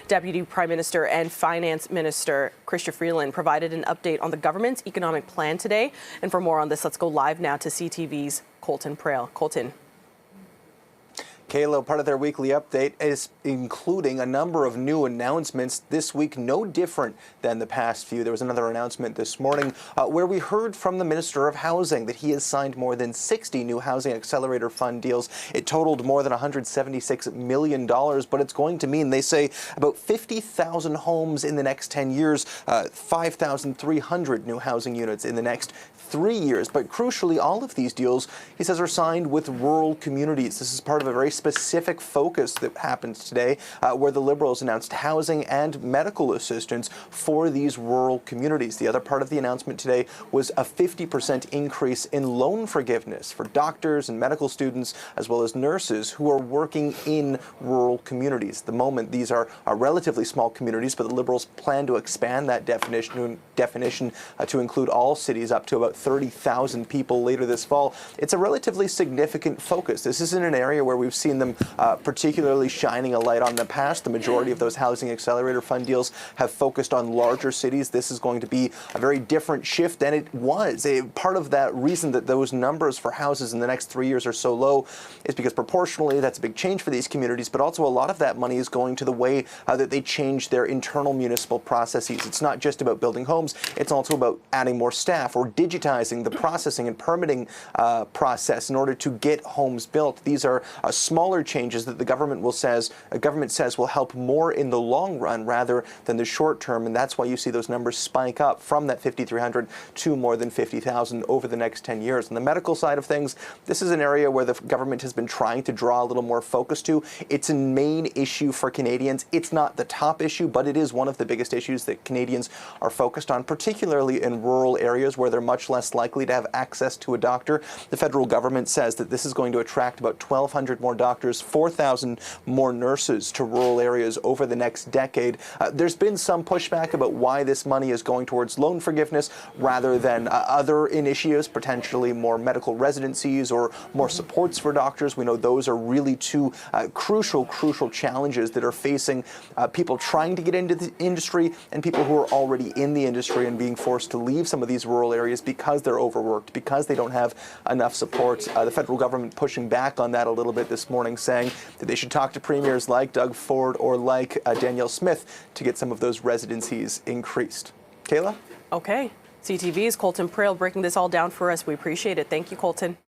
Deputy Prime Minister and Finance Minister Chrystia Freeland provided an update on the government's economic plan today. And for more on this, let's go live now to CTV's Colton Prale. Colton. Kayla, part of their weekly update is including a number of new announcements this week, no different than the past few. There was another announcement this morning where we heard from the Minister of Housing that he has signed more than 60 new Housing Accelerator Fund deals. It totaled more than $176 million, but it's going to mean, they say, about 50,000 homes in the next 10 years, 5,300 new housing units in the next 3 years. But crucially, all of these deals, he says, are signed with rural communities. This is part of a very specific focus that happens today, where the Liberals announced housing and medical assistance for these rural communities. The other part of the announcement today was a 50% increase in loan forgiveness for doctors and medical students, as well as nurses who are working in rural communities. At the moment, these are relatively small communities, but the Liberals plan to expand that definition to include all cities up to about 30,000 people later this fall. It's a relatively significant focus. This isn't an area where we've seen them particularly shining a light on in the past. The majority of those Housing Accelerator Fund deals have focused on larger cities. This is going to be a very different shift than it was. Part of that reason that those numbers for houses in the next 3 years are so low is because proportionally that's a big change for these communities, but also a lot of that money is going to the way that they change their internal municipal processes. It's not just about building homes, it's also about adding more staff or digitizing the processing and permitting process in order to get homes built. These are smaller changes that the government says will help more in the long run rather than the short term, and that's why you see those numbers spike up from that 5,300 to more than 50,000 over the next 10 years. On the medical side of things, this is an area where the government has been trying to draw a little more focus to. It's a main issue for Canadians. It's not the top issue, but it is one of the biggest issues that Canadians are focused on, particularly in rural areas where they're much less likely to have access to a doctor. The federal government says that this is going to attract about 1,200 more doctors, 4,000 more nurses to rural areas over the next decade. There's been some pushback about why this money is going towards loan forgiveness rather than other initiatives, potentially more medical residencies or more supports for doctors. We know those are really two crucial challenges that are facing people trying to get into the industry and people who are already in the industry and being forced to leave some of these rural areas because they're overworked, because they don't have enough support. The federal government pushing back on that a little bit this morning, saying that they should talk to premiers like Doug Ford or like Danielle Smith to get some of those residencies increased. Kayla? Okay. CTV's Colton Prale breaking this all down for us. We appreciate it. Thank you, Colton.